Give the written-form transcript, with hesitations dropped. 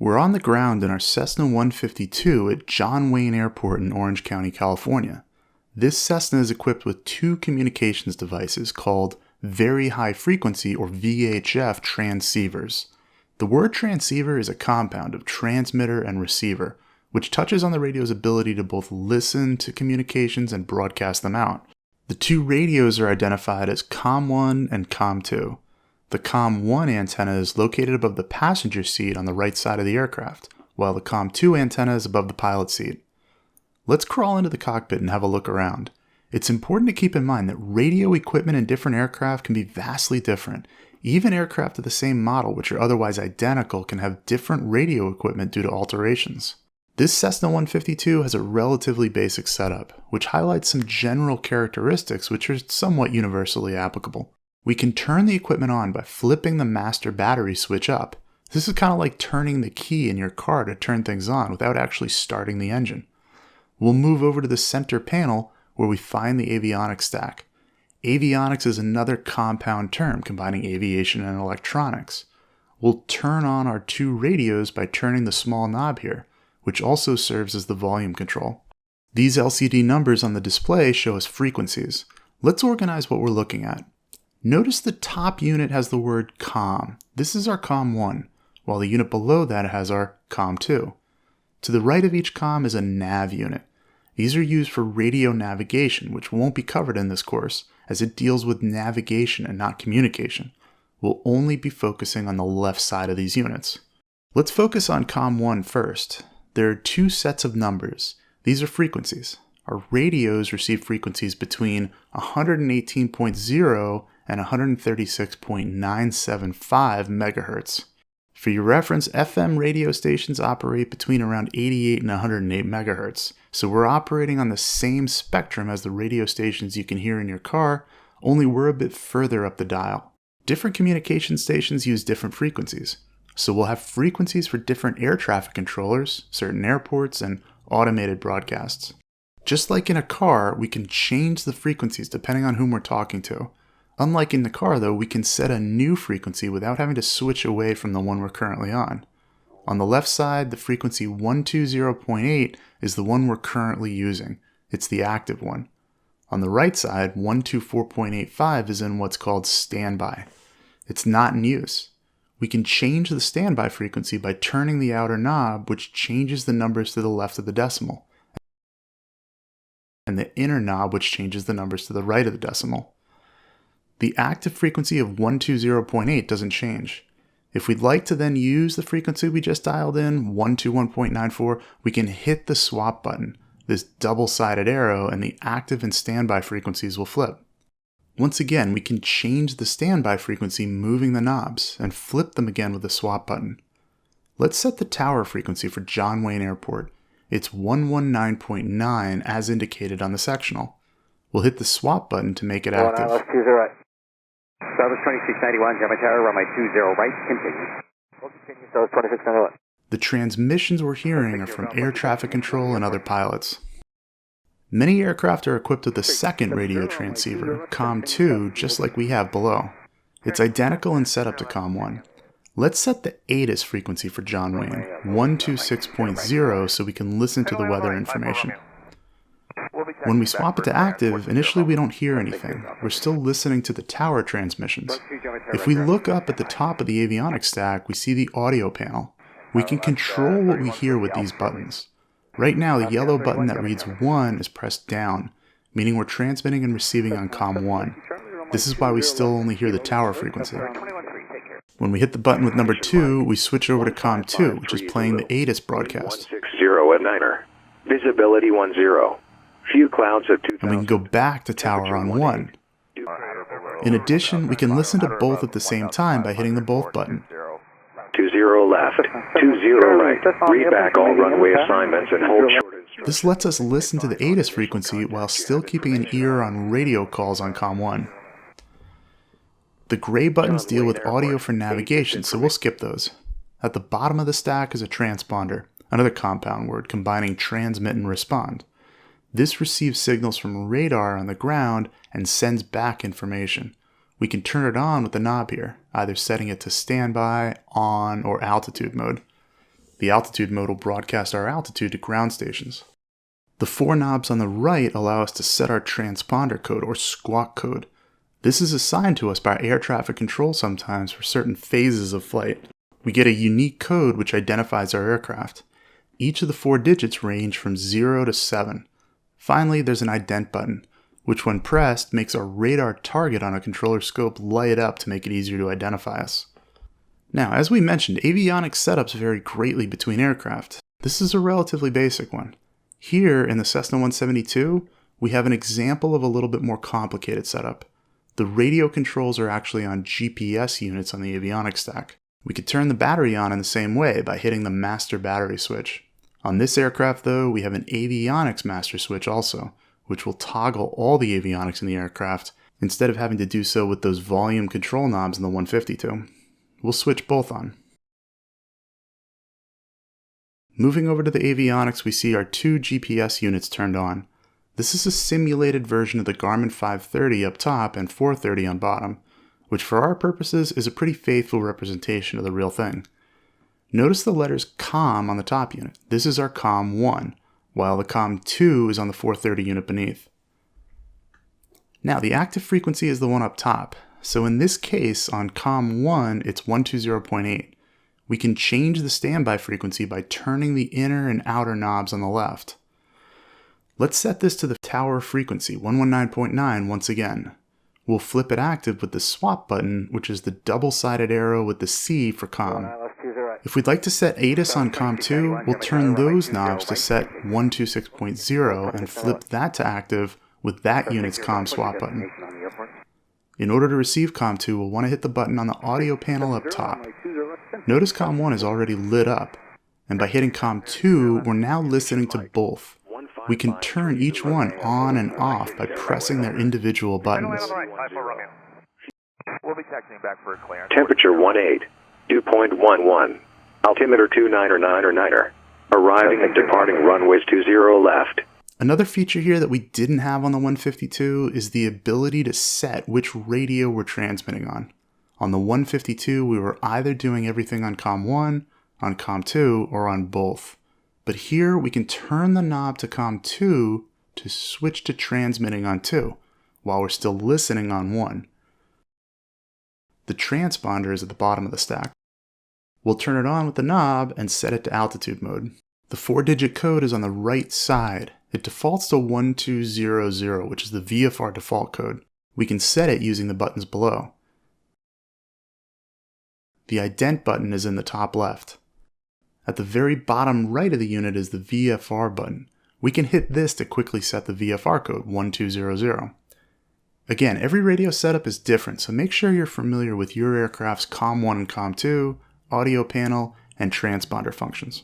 We're on the ground in our Cessna 152 at John Wayne Airport in Orange County, California. This Cessna is equipped with two communications devices called Very High Frequency or VHF transceivers. The word transceiver is a compound of transmitter and receiver, which touches on the radio's ability to both listen to communications and broadcast them out. The two radios are identified as COM1 and COM2. The COM1 antenna is located above the passenger seat on the right side of the aircraft, while the COM2 antenna is above the pilot seat. Let's crawl into the cockpit and have a look around. It's important to keep in mind that radio equipment in different aircraft can be vastly different. Even aircraft of the same model, which are otherwise identical, can have different radio equipment due to alterations. This Cessna 152 has a relatively basic setup, which highlights some general characteristics which are somewhat universally applicable. We can turn the equipment on by flipping the master battery switch up. This is kind of like turning the key in your car to turn things on without actually starting the engine. We'll move over to the center panel where we find the avionics stack. Avionics is another compound term combining aviation and electronics. We'll turn on our two radios by turning the small knob here, which also serves as the volume control. These LCD numbers on the display show us frequencies. Let's organize what we're looking at. Notice the top unit has the word COM. This is our COM1, while the unit below that has our COM2. To the right of each COM is a nav unit. These are used for radio navigation, which won't be covered in this course, as it deals with navigation and not communication. We'll only be focusing on the left side of these units. Let's focus on COM1 first. There are two sets of numbers. These are frequencies. Our radios receive frequencies between 118.0 and 136.975 megahertz. For your reference, FM radio stations operate between around 88 and 108 megahertz, so we're operating on the same spectrum as the radio stations you can hear in your car, only we're a bit further up the dial. Different communication stations use different frequencies, so we'll have frequencies for different air traffic controllers, certain airports, and automated broadcasts. Just like in a car, we can change the frequencies depending on whom we're talking to. Unlike in the car though, we can set a new frequency without having to switch away from the one we're currently on. On the left side, the frequency 120.8 is the one we're currently using. It's the active one. On the right side, 124.85 is in what's called standby. It's not in use. We can change the standby frequency by turning the outer knob, which changes the numbers to the left of the decimal, and the inner knob, which changes the numbers to the right of the decimal. The active frequency of 120.8 doesn't change. If we'd like to then use the frequency we just dialed in, 121.94, we can hit the swap button, this double-sided arrow, and the active and standby frequencies will flip. Once again, we can change the standby frequency moving the knobs and flip them again with the swap button. Let's set the tower frequency for John Wayne Airport. It's 119.9 as indicated on the sectional. We'll hit the swap button to make it active. Service 2691, Gemma Tower, runway 20 right, continue. Continue, Service 2691. The transmissions we're hearing are from air traffic control and other pilots. Many aircraft are equipped with a second radio transceiver, COM2, just like we have below. It's identical in setup to COM1. Let's set the ATIS frequency for John Wayne, 126.0, so we can listen to the weather information. When we swap it to active, initially we don't hear anything. We're still listening to the tower transmissions. If we look up at the top of the avionics stack, we see the audio panel. We can control what we hear with these buttons. Right now, the yellow button that reads 1 is pressed down, meaning we're transmitting and receiving on COM1. This is why we still only hear the tower frequency. When we hit the button with number 2, we switch over to COM2, which is playing the ATIS broadcast. 160 at Niner. Visibility 10. Few clouds at 2,000. And we can go back to tower on 1. In addition, we can listen to both at the same time by hitting the both button. 20 left, 20 right. Read back all runway assignments and hold short instructions. This lets us listen to the ATIS frequency while still keeping an ear on radio calls on COM1. The gray buttons deal with audio for navigation, so we'll skip those. At the bottom of the stack is a transponder, another compound word combining transmit and respond. This receives signals from radar on the ground and sends back information. We can turn it on with the knob here, either setting it to standby, on, or altitude mode. The altitude mode will broadcast our altitude to ground stations. The 4 knobs on the right allow us to set our transponder code or squawk code. This is assigned to us by air traffic control sometimes for certain phases of flight. We get a unique code which identifies our aircraft. Each of the 4 digits range from 0 to 7. Finally, there's an ident button, which when pressed makes our radar target on a controller scope light up to make it easier to identify us. Now, as we mentioned, avionics setups vary greatly between aircraft. This is a relatively basic one. Here in the Cessna 172, we have an example of a little bit more complicated setup. The radio controls are actually on GPS units on the avionics stack. We could turn the battery on in the same way by hitting the master battery switch. On this aircraft though, we have an avionics master switch also, which will toggle all the avionics in the aircraft instead of having to do so with those volume control knobs in the 152. We'll switch both on. Moving over to the avionics, we see our 2 GPS units turned on. This is a simulated version of the Garmin 530 up top and 430 on bottom, which for our purposes is a pretty faithful representation of the real thing. Notice the letters COM on the top unit. This is our COM1, while the COM2 is on the 430 unit beneath. Now, the active frequency is the one up top. So in this case, on COM1, it's 120.8. We can change the standby frequency by turning the inner and outer knobs on the left. Let's set this to the tower frequency, 119.9 once again. We'll flip it active with the swap button, which is the double-sided arrow with the C for COM. If we'd like to set ATIS on COM2, we'll turn those knobs to set 126.0 and flip that to active with that unit's COM swap button. In order to receive COM2, we'll want to hit the button on the audio panel up top. Notice COM1 is already lit up, and by hitting COM2, we're now listening to both. We can turn each one on and off by pressing their individual buttons. Temperature 18, 2.11. Altimeter 299er. Arriving and departing runways 20 left. Another feature here that we didn't have on the 152 is the ability to set which radio we're transmitting on. On the 152, we were either doing everything on COM1, on COM2, or on both. But here we can turn the knob to COM2 to switch to transmitting on 2, while we're still listening on 1. The transponder is at the bottom of the stack. We'll turn it on with the knob and set it to altitude mode. The 4-digit code is on the right side. It defaults to 1200, which is the VFR default code. We can set it using the buttons below. The ident button is in the top left. At the very bottom right of the unit is the VFR button. We can hit this to quickly set the VFR code, 1200. Again, every radio setup is different, so make sure you're familiar with your aircraft's COM1 and COM2, audio panel, and transponder functions.